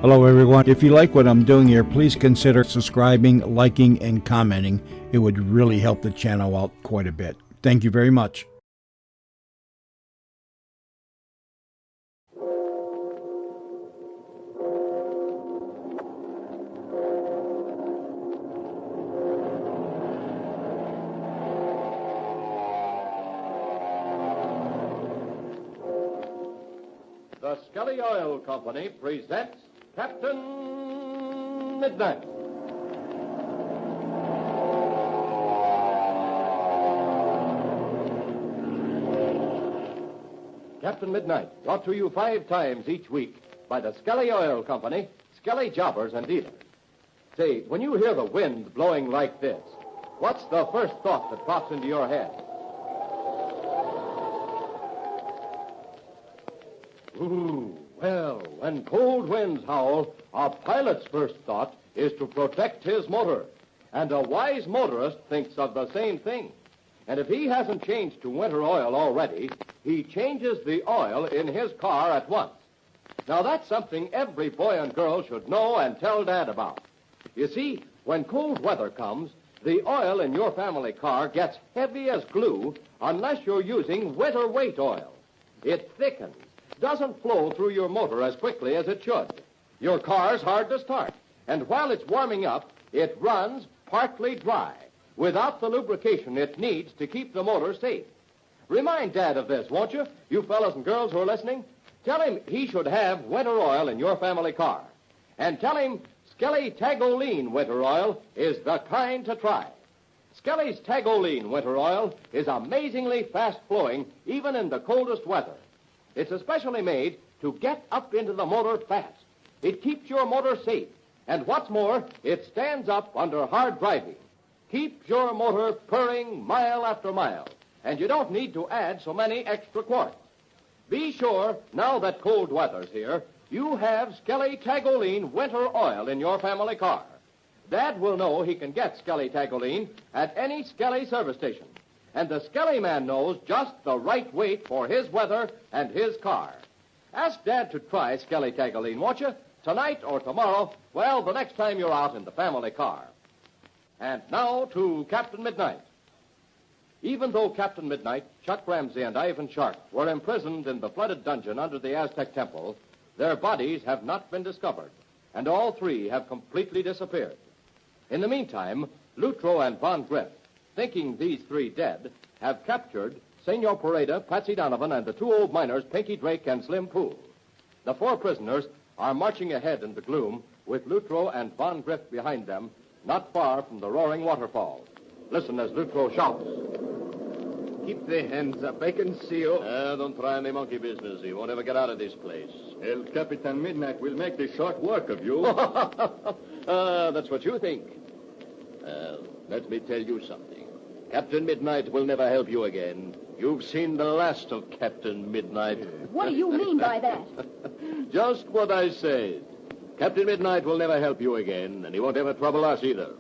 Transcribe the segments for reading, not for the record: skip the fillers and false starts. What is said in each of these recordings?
Hello, everyone. If you like what I'm doing here, please consider subscribing, liking, and commenting. It would really help the channel out quite a bit. Thank you very much. The Skelly Oil Company presents Captain Midnight. Captain Midnight, brought to you 5 times each week by the Skelly Oil Company, Skelly Jobbers and Dealers. Say, when you hear the wind blowing like this, what's the first thought that pops into your head? Ooh, well, when cold winds howl, a pilot's first thought is to protect his motor. And a wise motorist thinks of the same thing. And if he hasn't changed to winter oil already, he changes the oil in his car at once. Now, that's something every boy and girl should know and tell Dad about. You see, when cold weather comes, the oil in your family car gets heavy as glue unless you're using winter weight oil. It thickens, doesn't flow through your motor as quickly as it should. Your car's hard to start, and while it's warming up, it runs partly dry, without the lubrication it needs to keep the motor safe. Remind Dad of this, won't you? You fellas and girls who are listening, tell him he should have winter oil in your family car. And tell him Skelly Tagoline winter oil is the kind to try. Skelly's Tagoline winter oil is amazingly fast-flowing, even in the coldest weather. It's especially made to get up into the motor fast. It keeps your motor safe. And what's more, it stands up under hard driving. Keeps your motor purring mile after mile. And you don't need to add so many extra quarts. Be sure, now that cold weather's here, you have Skelly Tagoline winter oil in your family car. Dad will know he can get Skelly Tagoline at any Skelly service station. And the Skelly man knows just the right weight for his weather and his car. Ask Dad to try Skelly Tagoline, won't you? Tonight or tomorrow, well, the next time you're out in the family car. And now to Captain Midnight. Even though Captain Midnight, Chuck Ramsey, and Ivan Shark were imprisoned in the flooded dungeon under the Aztec temple, their bodies have not been discovered, and all 3 have completely disappeared. In the meantime, Lutro and Von Grif, thinking these 3 dead, have captured Senor Perada, Patsy Donovan, and the 2 old miners, Pinky Drake and Slim Pool. The 4 prisoners are marching ahead in the gloom with Lutro and Von Grif behind them, not far from the roaring waterfall. Listen as Lutro shouts. Keep the hands up. I can see you. Don't try any monkey business. You won't ever get out of this place. El Capitan Midnight will make the short work of you. That's what you think. Let me tell you something. Captain Midnight will never help you again. You've seen the last of Captain Midnight. What do you mean by that? Just what I said. Captain Midnight will never help you again, and he won't ever trouble us either.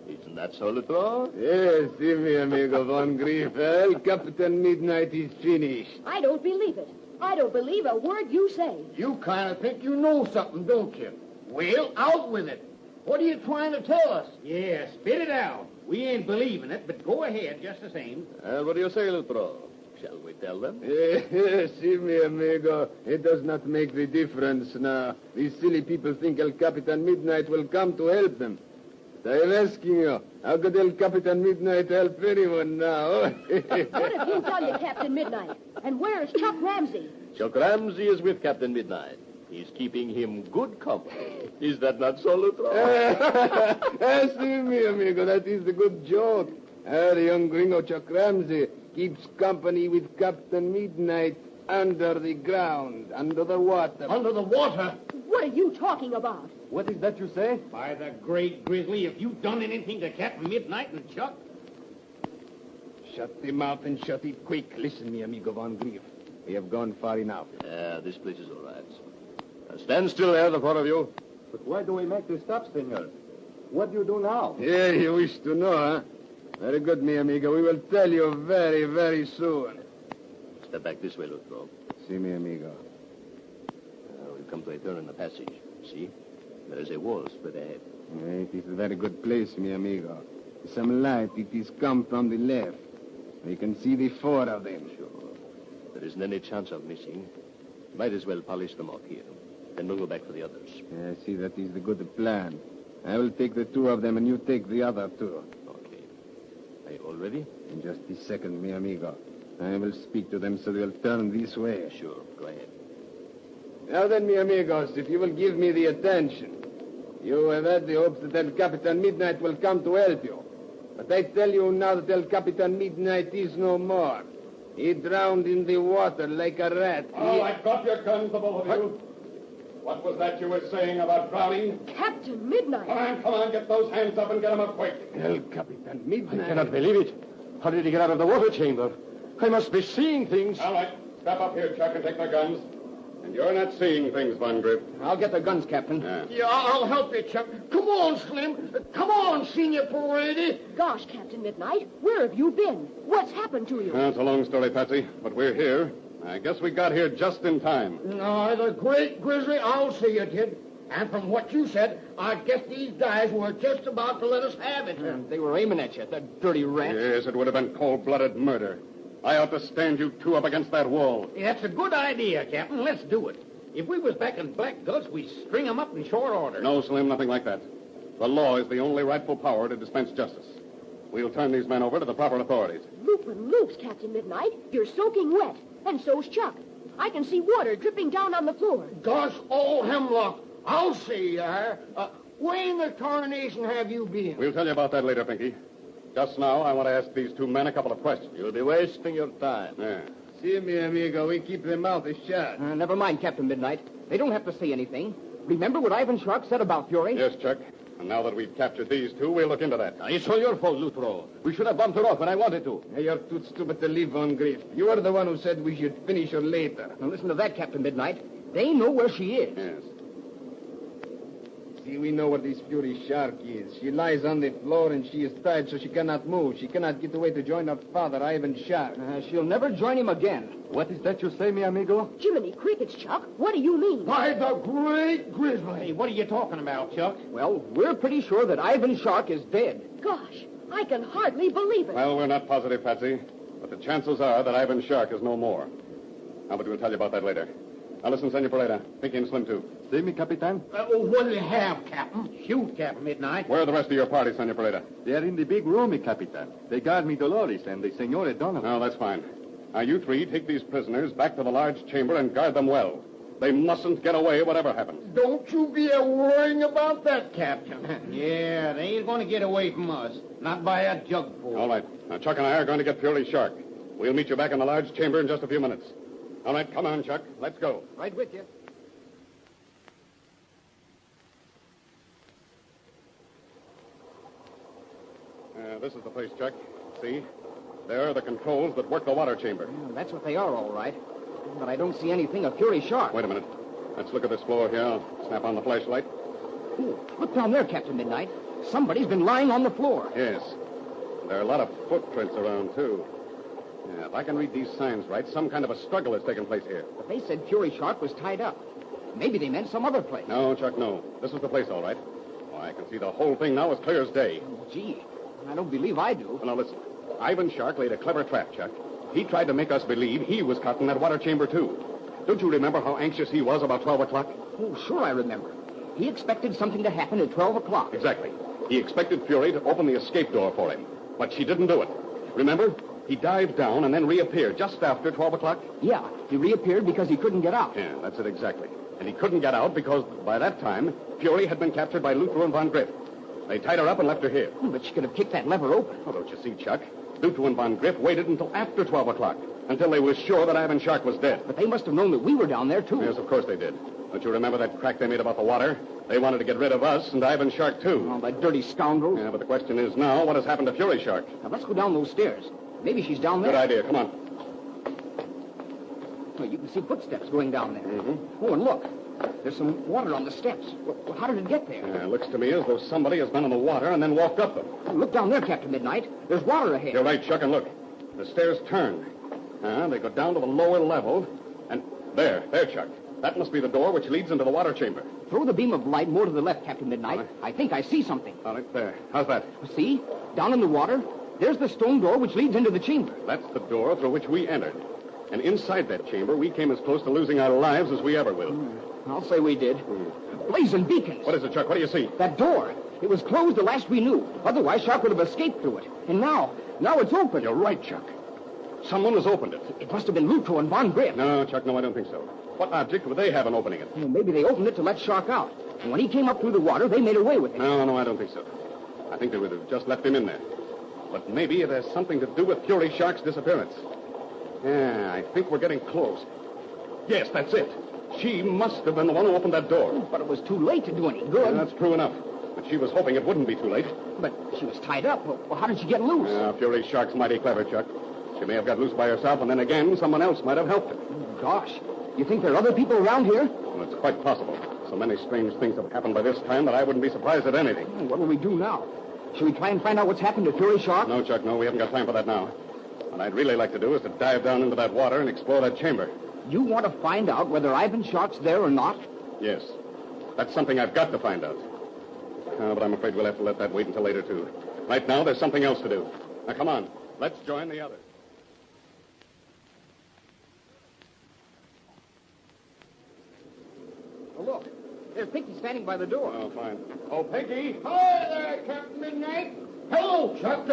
Isn't that so, Lutro? Yes, see me, amigo Von Grif. El Capitan Midnight is finished. I don't believe it. I don't believe a word you say. You kind of think you know something, don't you? Well, out with it. What are you trying to tell us? Yeah, spit it out. We ain't believing it, but go ahead just the same. What do you say, Lutro? Shall we tell them? Yes, see me, amigo. It does not make the difference now. These silly people think El Capitan Midnight will come to help them. But I'm asking you, how could El Capitan Midnight help anyone now? What have you done to Captain Midnight? And where is Chuck Ramsey? Chuck Ramsey is with Captain Midnight. He's keeping him good company. Is that not so, Lutro? See me, amigo. That is the good joke. The young gringo Chuck Ramsey keeps company with Captain Midnight under the ground, under the water. Under the water? What are you talking about? What is that you say? By the great grizzly, have you done anything to Captain Midnight and Chuck? Shut the mouth and shut it quick. Listen, me amigo Von Grif. We have gone far enough. This place is all right. Stand still there, the 4 of you. But why do we make the stop, senor? What do you do now? Yeah, you wish to know, huh? Very good, mi amigo. We will tell you very, very soon. Step back this way, Lutro. Si, mi amigo. We'll come to a turn in the passage. See? There's a wall spread ahead. It is a very good place, mi amigo. Some light, it is come from the left. We can see the four of them. Sure. There isn't any chance of missing. Might as well polish them off here. Then we'll go back for the others. I see that is the good plan. I will take the two of them and you take the other two. Okay. Are you all ready? In just a second, mi amigo. I will speak to them so they'll turn this way. Sure. Go ahead. Now then, mi amigos, if you will give me the attention. You have had the hopes that El Capitan Midnight will come to help you. But I tell you now that El Capitan Midnight is no more. He drowned in the water like a rat. All right, drop your guns, the both of you. What was that you were saying about drowning? Captain Midnight. Come on, get those hands up and get them up quick. El Capitan Midnight. I cannot believe it. How did he get out of the water chamber? I must be seeing things. All right, step up here, Chuck, and take their guns. And you're not seeing things, Von Grif. I'll get the guns, Captain. Yeah, I'll help you, Chuck. Come on, Slim. Come on, Senior Perada. Gosh, Captain Midnight, where have you been? What's happened to you? It's a long story, Patsy, but we're here. I guess we got here just in time. No, the great Grizzly, I'll see you, kid. And from what you said, I guess these guys were just about to let us have it. They were aiming at you, the dirty rats. Yes, it would have been cold-blooded murder. I ought to stand you two up against that wall. Yeah, that's a good idea, Captain. Let's do it. If we was back in Black Gulch, we'd string 'em up in short order. No, Slim, nothing like that. The law is the only rightful power to dispense justice. We'll turn these men over to the proper authorities. Loopin' loops, Captain Midnight. You're soaking wet. And so's Chuck. I can see water dripping down on the floor. Gosh, all hemlock. I'll see you there. Where in the tarnation have you been? We'll tell you about that later, Pinky. Just now, I want to ask these two men a couple of questions. You'll be wasting your time. Yeah. See, mi amigo, we keep their mouths shut. Never mind, Captain Midnight. They don't have to say anything. Remember what Ivan Shark said about Fury? Yes, Chuck. And now that we've captured these two, we'll look into that. It's all your fault, Lutro. We should have bumped her off when I wanted to. You're too stupid to leave on Grif. You are the one who said we should finish her later. Now listen to that, Captain Midnight. They know where she is. Yes. See, we know where this Fury Shark is. She lies on the floor and she is tied so she cannot move. She cannot get away to join her father, Ivan Shark. She'll never join him again. What is that you say, mi amigo? Jiminy Crickets, Chuck. What do you mean? By the great Grizzly. Hey, what are you talking about, Chuck? Well, we're pretty sure that Ivan Shark is dead. Gosh, I can hardly believe it. Well, we're not positive, Patsy. But the chances are that Ivan Shark is no more. Now, but we'll tell you about that later. Now, listen, Senor Perada. Pinky and Slim, too. See me, Capitan? What do you have, Captain? Shoot, Captain Midnight. Where are the rest of your party, Senor Perada? They are in the big room, mi Capitan. They guard me Dolores and the Senora Donovan. No, that's fine. Now, you three take these prisoners back to the large chamber and guard them well. They mustn't get away, whatever happens. Don't you be worrying about that, Captain. Yeah, they ain't going to get away from us. Not by a jugful. All right. Now, Chuck and I are going to get Fury Shark. We'll meet you back in the large chamber in just a few minutes. All right, come on, Chuck. Let's go. Right with you. This is the place, Chuck. See? There are the controls that work the water chamber. That's what they are, all right. But I don't see anything of Fury Shark. Wait a minute. Let's look at this floor here. I'll snap on the flashlight. Ooh, look down there, Captain Midnight. Somebody's been lying on the floor. Yes. There are a lot of footprints around, too. Yeah, if I can read these signs right, some kind of a struggle has taken place here. But they said Fury Shark was tied up. Maybe they meant some other place. No, Chuck, no. This is the place, all right. Oh, I can see the whole thing now as clear as day. Gee, I don't believe I do. Well, now, listen. Ivan Shark laid a clever trap, Chuck. He tried to make us believe he was caught in that water chamber, too. Don't you remember how anxious he was about 12 o'clock? Oh, sure I remember. He expected something to happen at 12 o'clock. Exactly. He expected Fury to open the escape door for him. But she didn't do it. Remember? He dived down and then reappeared just after 12 o'clock. Yeah, he reappeared because he couldn't get out. Yeah, that's it exactly. And he couldn't get out because by that time, Fury had been captured by Lutro and Von Grif. They tied her up and left her here. But she could have kicked that lever open. Oh, don't you see, Chuck? Lutro and Von Grif waited until after 12 o'clock, until they were sure that Ivan Shark was dead. But they must have known that we were down there, too. Yes, of course they did. Don't you remember that crack they made about the water? They wanted to get rid of us and Ivan Shark, too. Oh, that dirty scoundrels. Yeah, but the question is now, what has happened to Fury Shark? Now, let's go down those stairs. Maybe she's down there. Good idea. Come on. Oh, you can see footsteps going down there. Mm-hmm. Oh, and look. There's some water on the steps. Well, how did it get there? Yeah, it looks to me as though somebody has been in the water and then walked up them. Oh, look down there, Captain Midnight. There's water ahead. You're right, Chuck, and look. The stairs turn. They go down to the lower level, and there, Chuck. That must be the door which leads into the water chamber. Throw the beam of light more to the left, Captain Midnight. All right. I think I see something. All right, there. How's that? See? Down in the water, there's the stone door which leads into the chamber. That's the door through which we entered. And inside that chamber, we came as close to losing our lives as we ever will. I'll say we did. Blazing beacons. What is it, Chuck? What do you see? That door. It was closed the last we knew. Otherwise, Shark would have escaped through it. And now it's open. You're right, Chuck. Someone has opened it. It must have been Lutro and Von Grif. No, Chuck, no, I don't think so. What object would they have in opening it? Well, maybe they opened it to let Shark out. And when he came up through the water, they made away with him. No, I don't think so. I think they would have just left him in there. But maybe it has something to do with Fury Shark's disappearance. Yeah, I think we're getting close. Yes, that's it. She must have been the one who opened that door. But it was too late to do any good. Yeah, that's true enough. But she was hoping it wouldn't be too late. But she was tied up. Well, how did she get loose? Fury Shark's mighty clever, Chuck. She may have got loose by herself, and then again, someone else might have helped her. Gosh, you think there are other people around here? Well, it's quite possible. So many strange things have happened by this time that I wouldn't be surprised at anything. What will we do now? Should we try and find out what's happened to Fury Shark? No, Chuck, no. We haven't got time for that now. What I'd really like to do is to dive down into that water and explore that chamber. You want to find out whether Ivan Shark's there or not? Yes. That's something I've got to find out. But I'm afraid we'll have to let that wait until later, too. Right now, there's something else to do. Now, come on. Let's join the others. Oh, look. There's Pinky standing by the door. Oh, fine. Oh, Pinky! Hi there, Captain Midnight. Hello, Chuck.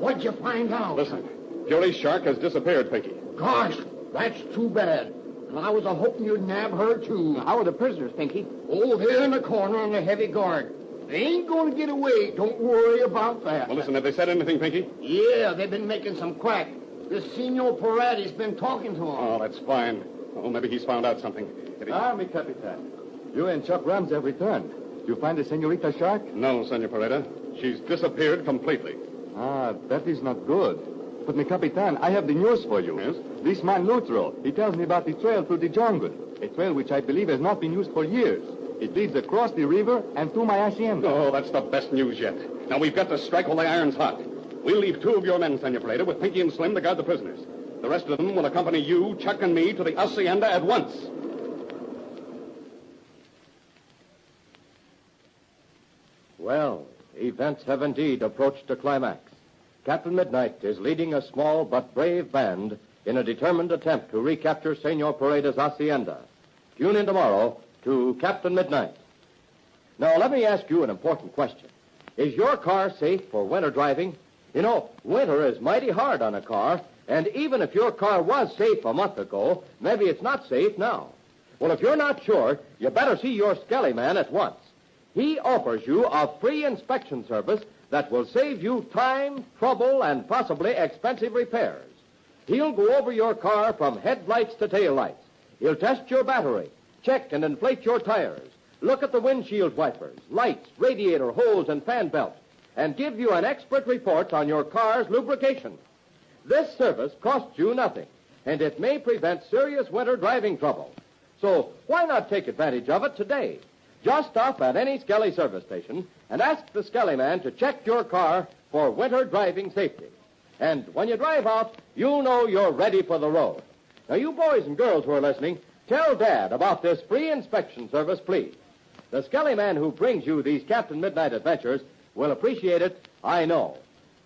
What'd you find out? Listen. Fury Shark has disappeared, Pinky. Gosh, that's too bad. And I was hoping you'd nab her, too. How are the prisoners, Pinky? Oh, they're in the corner on the heavy guard. They ain't going to get away. Don't worry about that. Well, listen, have they said anything, Pinky? Yeah, they've been making some crack. This Senor Perada's been talking to them. Oh, that's fine. Oh, maybe he's found out something. Mi Capitan. You and Chuck Rams have returned. You find the Senorita Shark? No, Senor Pereda. She's disappeared completely. That is not good. But, mi Capitan, I have the news for you. Yes? This man, Lutro, he tells me about the trail through the jungle. A trail which I believe has not been used for years. It leads across the river and to my hacienda. Oh, that's the best news yet. Now, we've got to strike while the iron's hot. We'll leave 2 of your men, Senor Pereda, with Pinky and Slim to guard the prisoners. The rest of them will accompany you, Chuck, and me to the hacienda at once. Well, events have indeed approached a climax. Captain Midnight is leading a small but brave band in a determined attempt to recapture Senor Pereda's hacienda. Tune in tomorrow to Captain Midnight. Now, let me ask you an important question. Is your car safe for winter driving? You know, winter is mighty hard on a car, and even if your car was safe a month ago, maybe it's not safe now. Well, if you're not sure, you better see your Skelly man at once. He offers you a free inspection service that will save you time, trouble, and possibly expensive repairs. He'll go over your car from headlights to taillights. He'll test your battery, check and inflate your tires, look at the windshield wipers, lights, radiator hose, and fan belt, and give you an expert report on your car's lubrication. This service costs you nothing, and it may prevent serious winter driving trouble. So why not take advantage of it today? Just stop at any Skelly service station and ask the Skelly man to check your car for winter driving safety. And when you drive out, you'll know you're ready for the road. Now, you boys and girls who are listening, tell Dad about this free inspection service, please. The Skelly man who brings you these Captain Midnight adventures will appreciate it, I know.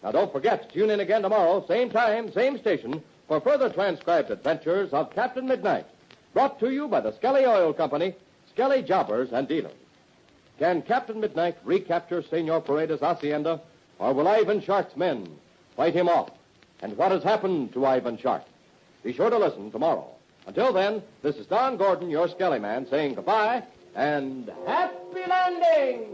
Now, don't forget to tune in again tomorrow, same time, same station, for further transcribed adventures of Captain Midnight. Brought to you by the Skelly Oil Company, Skelly Jobbers and Dealers. Can Captain Midnight recapture Senor Pereda's hacienda, or will Ivan Shark's men fight him off? And what has happened to Ivan Shark? Be sure to listen tomorrow. Until then, this is Don Gordon, your Skelly man, saying goodbye and happy landing!